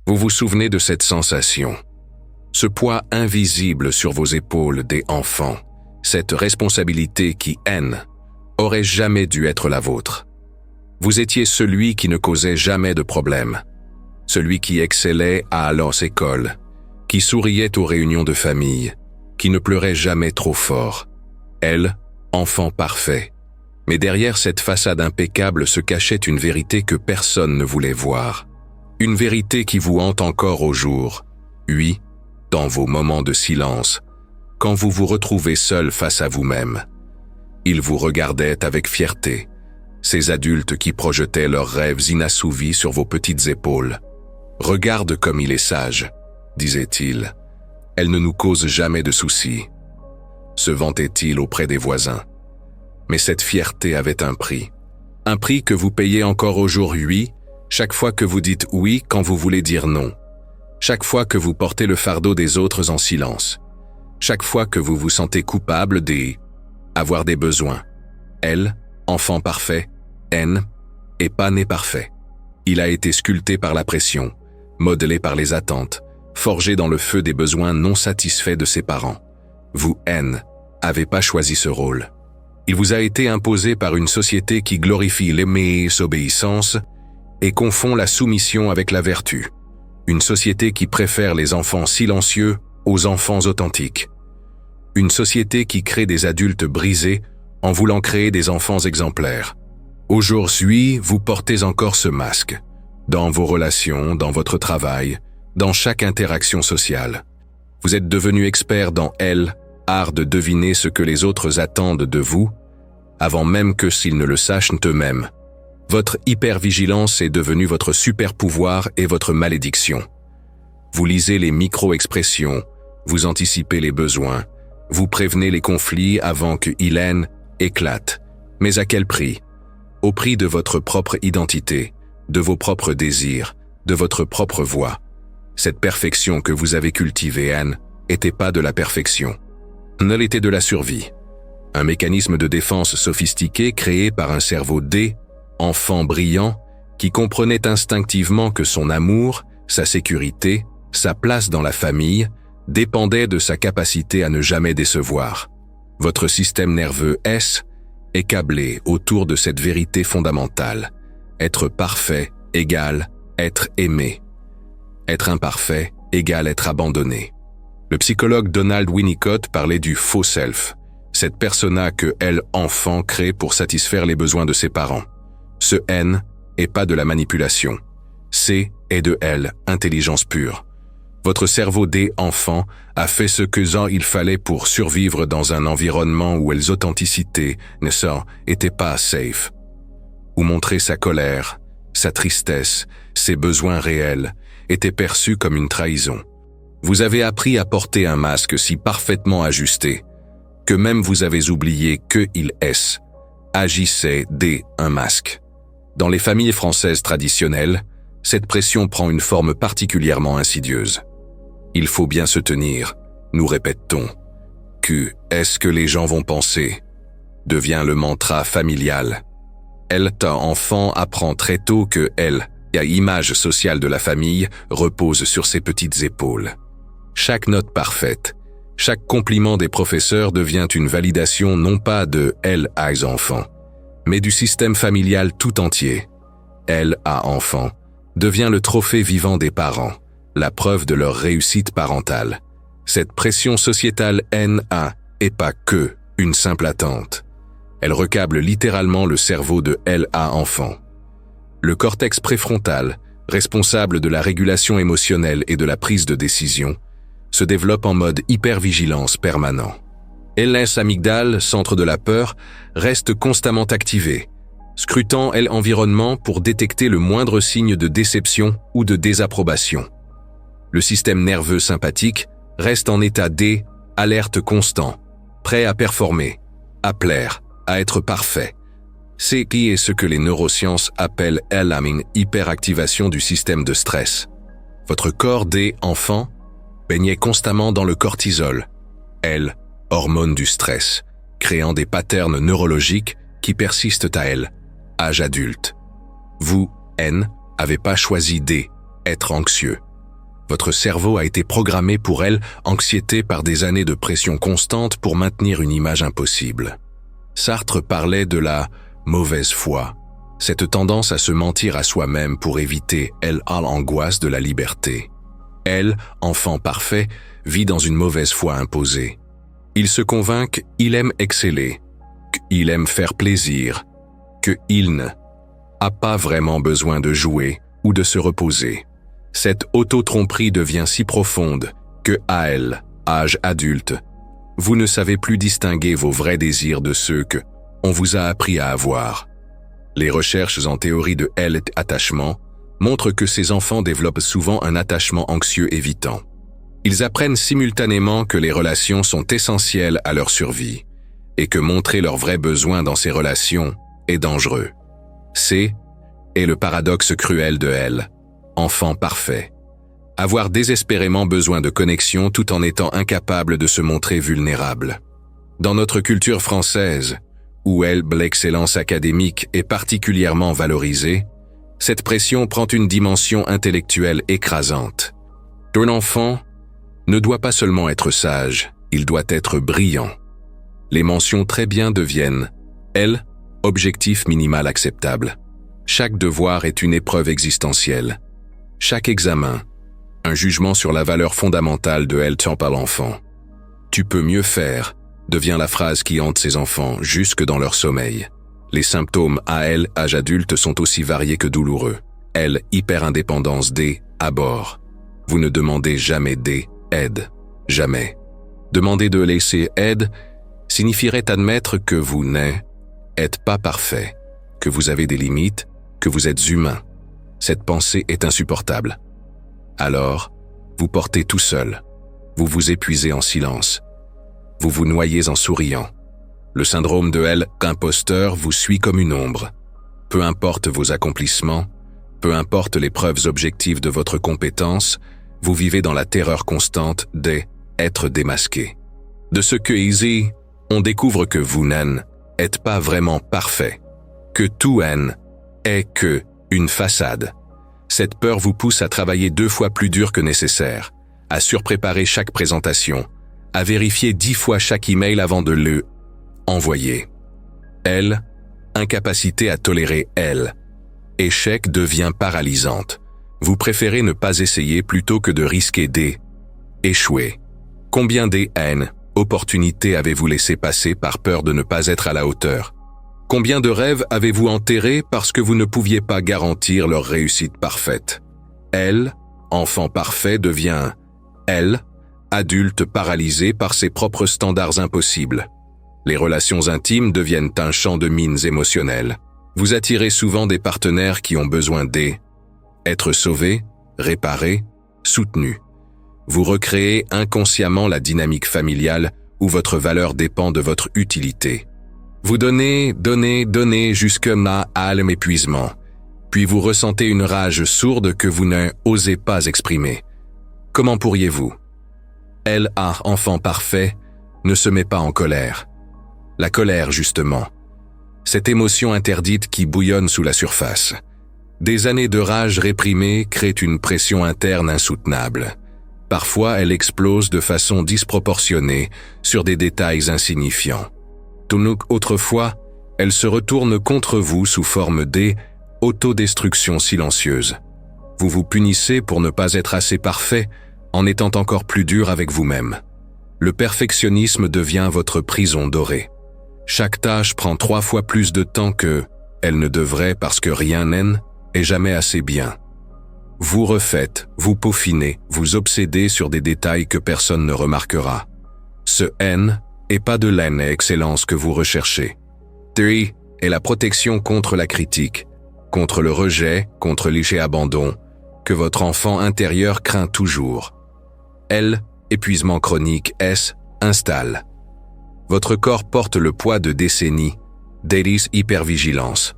Vous vous souvenez de cette sensation, ce poids invisible sur vos épaules des enfants, cette responsabilité qui, N, aurait jamais dû être la vôtre. Vous étiez celui qui ne causait jamais de problème, celui qui excellait à l'école, qui souriait aux réunions de famille, qui ne pleurait jamais trop fort. Elle, enfant parfait. Mais derrière cette façade impeccable se cachait une vérité que personne ne voulait voir. Une vérité qui vous hante encore au jour, oui, dans vos moments de silence, quand vous vous retrouvez seul face à vous-même. Ils vous regardaient avec fierté, ces adultes qui projetaient leurs rêves inassouvis sur vos petites épaules. « Regarde comme il est sage », disait-il. « Elle ne nous cause jamais de soucis », se vantait-il auprès des voisins. Mais cette fierté avait un prix que vous payez encore aujourd'hui, chaque fois que vous dites oui quand vous voulez dire non, chaque fois que vous portez le fardeau des autres en silence, chaque fois que vous vous sentez coupable d'avoir des besoins. Elle, enfant parfait, N, est pas né parfait. Il a été sculpté par la pression, modelé par les attentes, forgé dans le feu des besoins non satisfaits de ses parents. Vous, N, avez pas choisi ce rôle. Il vous a été imposé par une société qui glorifie l'obéissance et confond la soumission avec la vertu. Une société qui préfère les enfants silencieux aux enfants authentiques. Une société qui crée des adultes brisés en voulant créer des enfants exemplaires. Aujourd'hui, vous portez encore ce masque, dans vos relations, dans votre travail, dans chaque interaction sociale. Vous êtes devenu expert dans l'art de deviner ce que les autres attendent de vous, avant même que s'ils ne le sachent eux-mêmes. Votre hypervigilance est devenue votre super-pouvoir et votre malédiction. Vous lisez les micro-expressions, vous anticipez les besoins, vous prévenez les conflits avant que Hélène éclate. Mais à quel prix? Au prix de votre propre identité, de vos propres désirs, de votre propre voix. Cette perfection que vous avez cultivée, Anne, n'était pas de la perfection. Elle était de la survie. Un mécanisme de défense sophistiqué créé par un cerveau enfant brillant, qui comprenait instinctivement que son amour, sa sécurité, sa place dans la famille, dépendait de sa capacité à ne jamais décevoir. Votre système nerveux S est câblé autour de cette vérité fondamentale. Être parfait égale être aimé. Être imparfait égale être abandonné. Le psychologue Donald Winnicott parlait du faux self, cette persona que enfant crée pour satisfaire les besoins de ses parents. Ce N est pas de la manipulation. C est de intelligence pure. Votre cerveau enfant a fait ce que il fallait pour survivre dans un environnement où l'authenticité n'était pas safe. Où montrer sa colère, sa tristesse, ses besoins réels étaient perçus comme une trahison. Vous avez appris à porter un masque si parfaitement ajusté que même vous avez oublié que il agissait un masque. Dans les familles françaises traditionnelles, cette pression prend une forme particulièrement insidieuse. Il faut bien se tenir, nous répète-t-on. Qu'est-ce que les gens vont penser devient le mantra familial. Enfant apprend très tôt que l'image sociale de la famille repose sur ses petites épaules. Chaque note parfaite, chaque compliment des professeurs devient une validation non pas de enfant, mais du système familial tout entier. Enfant devient le trophée vivant des parents, la preuve de leur réussite parentale. Cette pression sociétale NA est pas que une simple attente. Elle recable littéralement le cerveau de enfant. Le cortex préfrontal, responsable de la régulation émotionnelle et de la prise de décision, se développe en mode hypervigilance permanent. L'amygdale, centre de la peur, reste constamment activé, scrutant l'environnement pour détecter le moindre signe de déception ou de désapprobation. Le système nerveux sympathique reste en état alerte constant, prêt à performer, à plaire, à être parfait. C'est qui est ce que les neurosciences appellent hyperactivation du système de stress. Votre corps enfant baignait constamment dans le cortisol, hormone du stress, créant des patterns neurologiques qui persistent à âge adulte. Vous, N, avez pas choisi être anxieux. Votre cerveau a été programmé pour elle, anxiété par des années de pression constante pour maintenir une image impossible. Sartre parlait de la mauvaise foi, cette tendance à se mentir à soi-même pour éviter l'angoisse de la liberté. Elle, enfant parfait, vit dans une mauvaise foi imposée. Il se convainc qu'il aime exceller, qu'il aime faire plaisir, qu'il n'a pas vraiment besoin de jouer ou de se reposer. Cette auto-tromperie devient si profonde que, à elle, âge adulte, vous ne savez plus distinguer vos vrais désirs de ceux que on vous a appris à avoir. Les recherches en théorie de l'attachement montrent que ces enfants développent souvent un attachement anxieux évitant. Ils apprennent simultanément que les relations sont essentielles à leur survie et que montrer leurs vrais besoins dans ces relations est dangereux. C'est le paradoxe cruel de enfant parfait. Avoir désespérément besoin de connexion tout en étant incapable de se montrer vulnérable. Dans notre culture française, où l'excellence académique est particulièrement valorisée, cette pression prend une dimension intellectuelle écrasante. Un enfant ne doit pas seulement être sage, il doit être brillant. Les mentions très bien deviennent, objectif minimal acceptable. Chaque devoir est une épreuve existentielle. Chaque examen, un jugement sur la valeur fondamentale de temps par l'enfant. Tu peux mieux faire, devient la phrase qui hante ces enfants jusque dans leur sommeil. Les symptômes à âge adulte sont aussi variés que douloureux. Hyperindépendance à bord. Vous ne demandez jamais aide. Jamais. Demander de laisser aide signifierait admettre que vous n'êtes pas parfait, que vous avez des limites, que vous êtes humain. Cette pensée est insupportable. Alors, vous portez tout seul. Vous vous épuisez en silence. Vous vous noyez en souriant. Le syndrome de imposteur vous suit comme une ombre. Peu importe vos accomplissements, peu importe les preuves objectives de votre compétence, vous vivez dans la terreur constante d'être démasqué. De ce que ici, on découvre que vous n'êtes pas vraiment parfait, que tout est que une façade. Cette peur vous pousse à travailler 2 fois plus dur que nécessaire, à surpréparer chaque présentation, à vérifier 10 fois chaque email avant de le envoyer. Incapacité à tolérer échec devient paralysante. Vous préférez ne pas essayer plutôt que de risquer échouer. Combien opportunités avez-vous laissé passer par peur de ne pas être à la hauteur? Combien de rêves avez-vous enterrés parce que vous ne pouviez pas garantir leur réussite parfaite? Enfant parfait devient adulte paralysé par ses propres standards impossibles. Les relations intimes deviennent un champ de mines émotionnelles. Vous attirez souvent des partenaires qui ont besoin d'être sauvés, réparés, soutenus. Vous recréez inconsciemment la dynamique familiale où votre valeur dépend de votre utilité. Vous donnez jusqu'à l'épuisement, puis vous ressentez une rage sourde que vous n'osez pas exprimer. Comment pourriez-vous? Enfant parfait, ne se met pas en colère. La colère, justement. Cette émotion interdite qui bouillonne sous la surface. Des années de rage réprimée créent une pression interne insoutenable. Parfois, elle explose de façon disproportionnée sur des détails insignifiants. Autrefois, elle se retourne contre vous sous forme d'autodestruction silencieuse. Vous vous punissez pour ne pas être assez parfait en étant encore plus dur avec vous-même. Le perfectionnisme devient votre prison dorée. Chaque tâche prend 3 fois plus de temps que elle ne devrait parce que rien n'est jamais assez bien. Vous refaites, vous peaufinez, vous obsédez sur des détails que personne ne remarquera. Ce et pas de l'excellence que vous recherchez. 3 est la protection contre la critique, contre le rejet, contre l'abandon, que votre enfant intérieur craint toujours. Épuisement chronique, installe. Votre corps porte le poids de décennies, hypervigilance.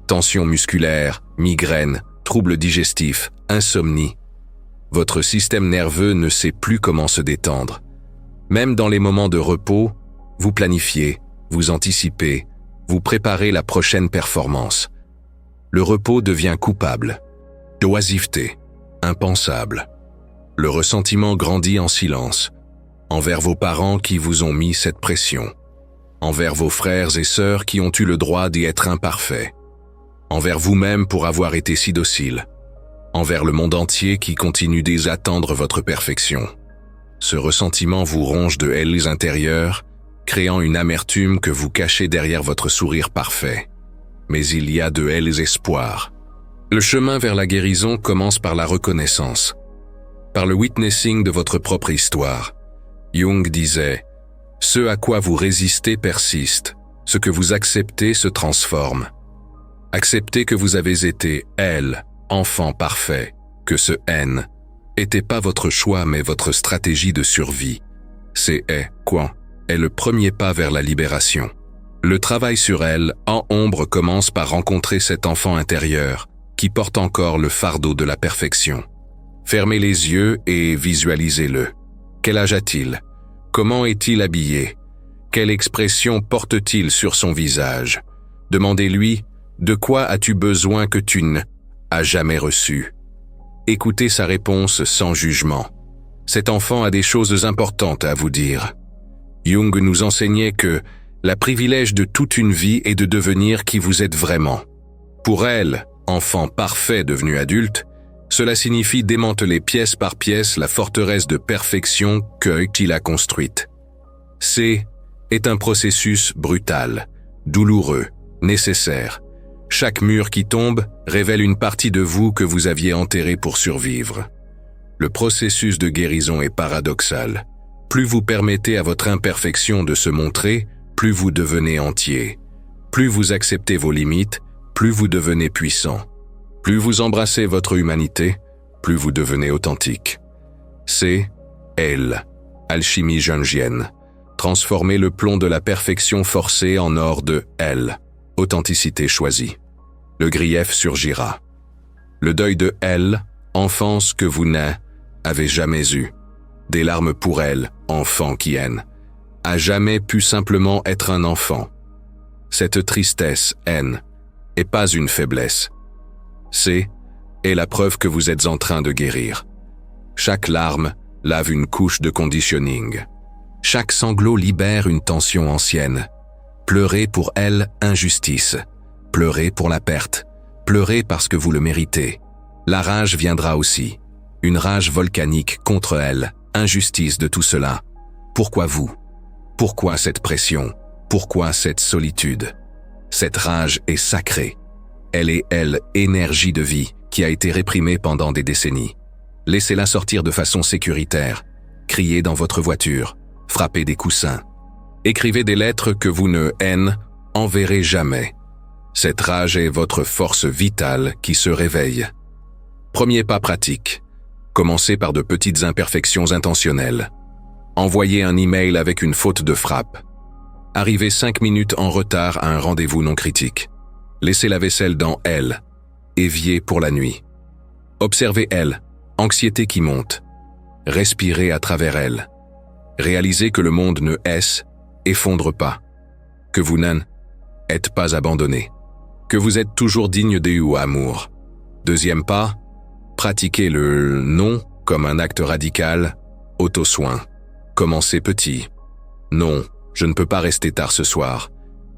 Tension musculaire, migraine, troubles digestifs, insomnie. Votre système nerveux ne sait plus comment se détendre. Même dans les moments de repos, vous planifiez, vous anticipez, vous préparez la prochaine performance. Le repos devient coupable. Oisiveté, impensable. Le ressentiment grandit en silence, envers vos parents qui vous ont mis cette pression, envers vos frères et sœurs qui ont eu le droit d'y être imparfaits, envers vous-même pour avoir été si docile, envers le monde entier qui continue d'attendre votre perfection. Ce ressentiment vous ronge de ailes intérieures, créant une amertume que vous cachez derrière votre sourire parfait. Mais il y a de ailes espoirs. Le chemin vers la guérison commence par la reconnaissance, par le witnessing de votre propre histoire. Jung disait « Ce à quoi vous résistez persiste, ce que vous acceptez se transforme. Acceptez que vous avez été, elle, enfant parfait, que ce N était pas votre choix mais votre stratégie de survie. C'est quoi est le premier pas vers la libération. Le travail sur elle, en ombre, commence par rencontrer cet enfant intérieur qui porte encore le fardeau de la perfection. Fermez les yeux et visualisez-le. Quel âge a-t-il? Comment est-il habillé? Quelle expression porte-t-il sur son visage? Demandez-lui, de quoi as-tu besoin que tu n'as jamais reçu? Écoutez sa réponse sans jugement. Cet enfant a des choses importantes à vous dire. Jung nous enseignait que la privilège de toute une vie est de devenir qui vous êtes vraiment. Pour elle, enfant parfait devenu adulte, cela signifie démanteler pièce par pièce la forteresse de perfection qu'il a construite. Est un processus brutal, douloureux, nécessaire. Chaque mur qui tombe révèle une partie de vous que vous aviez enterrée pour survivre. Le processus de guérison est paradoxal. Plus vous permettez à votre imperfection de se montrer, plus vous devenez entier. Plus vous acceptez vos limites, plus vous devenez puissant. Plus vous embrassez votre humanité, plus vous devenez authentique. C'est elle, alchimie jungienne. Transformer le plomb de la perfection forcée en or de elle, authenticité choisie. Le grief surgira. Le deuil de elle, enfance que vous n'avez jamais eue. Des larmes pour elle, enfant qui haine. A jamais pu simplement être un enfant. Cette tristesse, haine, est pas une faiblesse. Est la preuve que vous êtes en train de guérir. Chaque larme lave une couche de conditioning. Chaque sanglot libère une tension ancienne. Pleurez pour elle, injustice. Pleurez pour la perte. Pleurez parce que vous le méritez. La rage viendra aussi. Une rage volcanique contre elle. Injustice de tout cela. Pourquoi vous? Pourquoi cette pression? Pourquoi cette solitude? Cette rage est sacrée. Elle est, énergie de vie qui a été réprimée pendant des décennies. Laissez-la sortir de façon sécuritaire. Criez dans votre voiture. Frappez des coussins. Écrivez des lettres que vous ne enverrez jamais. Cette rage est votre force vitale qui se réveille. Premier pas pratique. Commencez par de petites imperfections intentionnelles. Envoyez un email avec une faute de frappe. Arrivez 5 minutes en retard à un rendez-vous non critique. Laissez la vaisselle dans elle. Évier pour la nuit. Observez elle. Anxiété qui monte. Respirez à travers elle. Réalisez que le monde ne effondre pas. Que vous n'êtes pas abandonné. Que vous êtes toujours digne de amour. Deuxième pas. Pratiquez le non comme un acte radical. Auto-soin. Commencez petit. Non, je ne peux pas rester tard ce soir.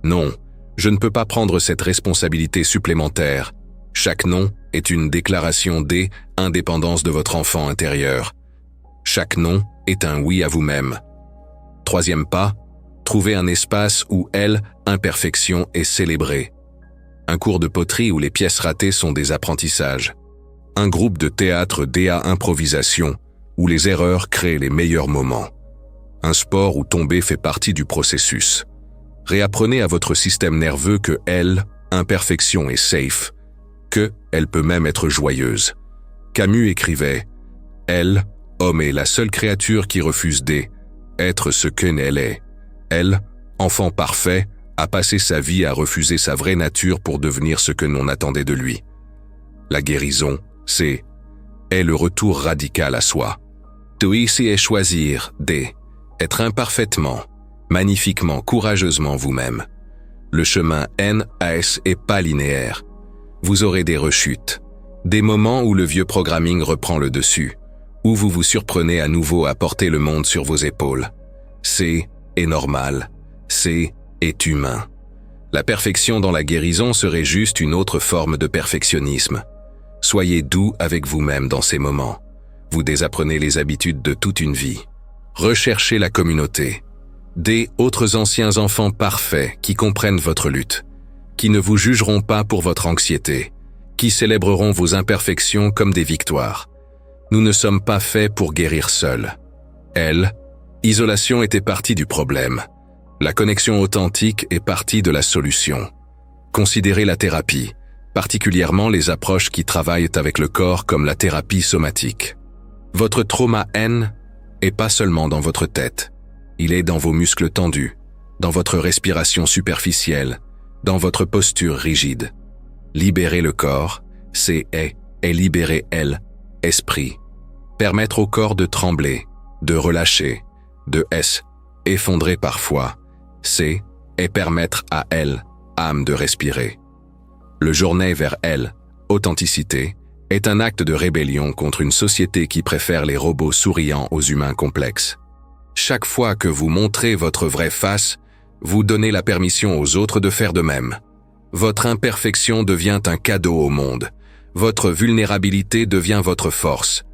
Non, je ne peux pas prendre cette responsabilité supplémentaire. Chaque non est une déclaration d'indépendance de votre enfant intérieur. Chaque non est un oui à vous-même. Troisième pas, trouvez un espace où imperfection est célébrée. Un cours de poterie où les pièces ratées sont des apprentissages. Un groupe de théâtre improvisation où les erreurs créent les meilleurs moments. Un sport où tomber fait partie du processus. Réapprenez à votre système nerveux que imperfection est safe, que elle peut même être joyeuse. Camus écrivait « Homme est la seule créature qui refuse d'être ce qu'elle est. Elle, enfant parfait, a passé sa vie à refuser sa vraie nature pour devenir ce que l'on attendait de lui. La guérison, est le retour radical à soi. Tout ici est choisir être imparfaitement, magnifiquement, courageusement vous-même. Le chemin NAS est pas linéaire. Vous aurez des rechutes, des moments où le vieux programming reprend le dessus, Ou vous vous surprenez à nouveau à porter le monde sur vos épaules. C est normal. C est humain. La perfection dans la guérison serait juste une autre forme de perfectionnisme. Soyez doux avec vous-même dans ces moments. Vous désapprenez les habitudes de toute une vie. Recherchez la communauté. Des autres anciens enfants parfaits qui comprennent votre lutte, qui ne vous jugeront pas pour votre anxiété, qui célébreront vos imperfections comme des victoires. Nous ne sommes pas faits pour guérir seuls. Isolation était partie du problème. La connexion authentique est partie de la solution. Considérez la thérapie, particulièrement les approches qui travaillent avec le corps comme la thérapie somatique. Votre trauma N est pas seulement dans votre tête. Il est dans vos muscles tendus, dans votre respiration superficielle, dans votre posture rigide. Libérer le corps, c'est et libérer esprit. Permettre au corps de trembler, de relâcher, de effondrer parfois, c'est et permettre à âme de respirer. Le journée vers authenticité, est un acte de rébellion contre une société qui préfère les robots souriants aux humains complexes. Chaque fois que vous montrez votre vraie face, vous donnez la permission aux autres de faire de même. Votre imperfection devient un cadeau au monde. Votre vulnérabilité devient votre force.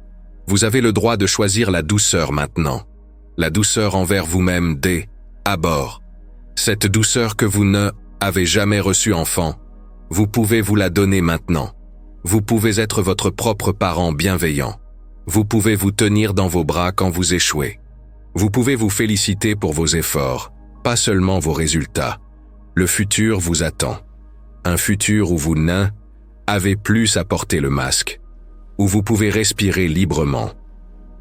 Vous avez le droit de choisir la douceur maintenant. La douceur envers vous-même dès abord. Cette douceur que vous ne avez jamais reçue enfant, vous pouvez vous la donner maintenant. Vous pouvez être votre propre parent bienveillant. Vous pouvez vous tenir dans vos bras quand vous échouez. Vous pouvez vous féliciter pour vos efforts, pas seulement vos résultats. Le futur vous attend. Un futur où vous n'avez plus à porter le masque, où vous pouvez respirer librement,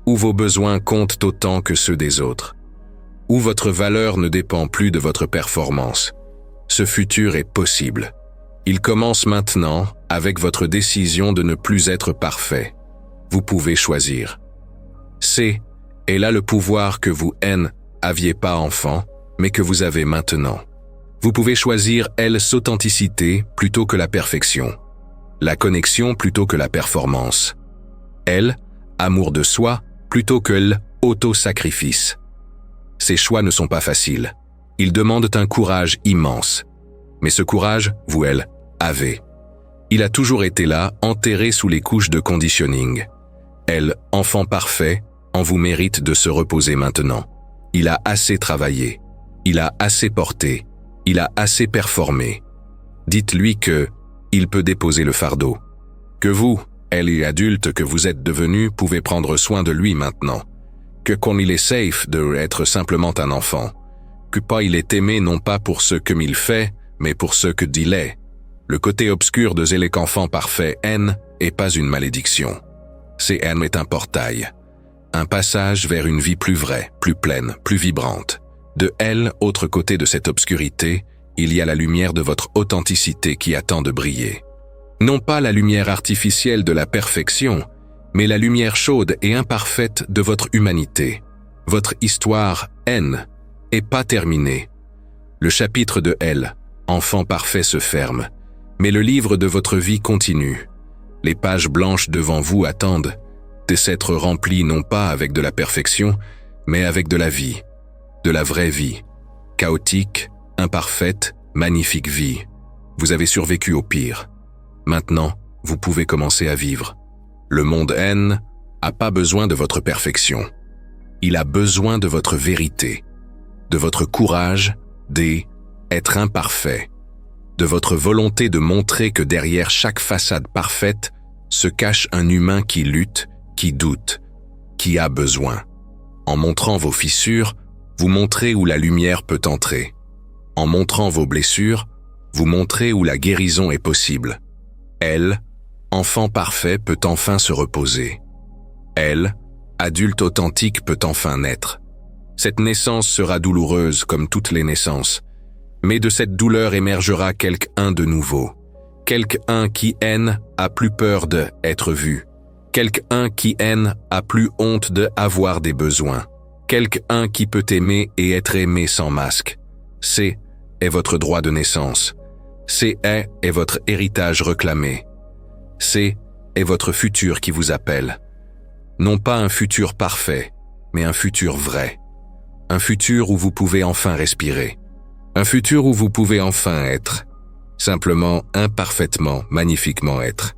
où vos besoins comptent autant que ceux des autres, où votre valeur ne dépend plus de votre performance. Ce futur est possible. Il commence maintenant avec votre décision de ne plus être parfait. Vous pouvez choisir. C'est là le pouvoir que vous aviez pas enfant, mais que vous avez maintenant. Vous pouvez choisir authenticité plutôt que la perfection, la connexion plutôt que la performance, amour de soi plutôt que l'auto-sacrifice. Ces choix ne sont pas faciles. Ils demandent un courage immense. Mais ce courage, vous avez. Il a toujours été là, enterré sous les couches de conditioning. Enfant parfait, en vous mérite de se reposer maintenant. Il a assez travaillé. Il a assez porté. Il a assez performé. Dites-lui que il peut déposer le fardeau. Que vous, et adulte que vous êtes devenu, pouvez prendre soin de lui maintenant. Que quand il est safe de être simplement un enfant. Que pas il est aimé non pas pour ce qu'il fait, mais pour ce que il est. Le côté obscur de Zélec enfant parfait est pas une malédiction. C'est est un portail. Un passage vers une vie plus vraie, plus pleine, plus vibrante. De autre côté de cette obscurité, il y a la lumière de votre authenticité qui attend de briller. Non pas la lumière artificielle de la perfection, mais la lumière chaude et imparfaite de votre humanité. Votre histoire, est pas terminée. Le chapitre de enfant parfait se ferme, mais le livre de votre vie continue. Les pages blanches devant vous attendent de s'être remplies non pas avec de la perfection, mais avec de la vie, de la vraie vie, chaotique, imparfaite, magnifique vie. Vous avez survécu au pire. Maintenant, vous pouvez commencer à vivre. Le monde a pas besoin de votre perfection. Il a besoin de votre vérité, de votre courage d'être imparfait, de votre volonté de montrer que derrière chaque façade parfaite se cache un humain qui lutte, qui doute, qui a besoin. En montrant vos fissures, vous montrez où la lumière peut entrer. En montrant vos blessures, vous montrez où la guérison est possible. Enfant parfait, peut enfin se reposer. Adulte authentique, peut enfin naître. Cette naissance sera douloureuse comme toutes les naissances, mais de cette douleur émergera quelqu'un de nouveau. Quelqu'un qui a plus peur d'être vu. Quelqu'un qui a plus honte d'avoir des besoins. Quelqu'un qui peut aimer et être aimé sans masque. C'est votre droit de naissance. C'est votre héritage réclamé. C'est votre futur qui vous appelle. Non pas un futur parfait, mais un futur vrai. Un futur où vous pouvez enfin respirer. Un futur où vous pouvez enfin être. Simplement, imparfaitement, magnifiquement être.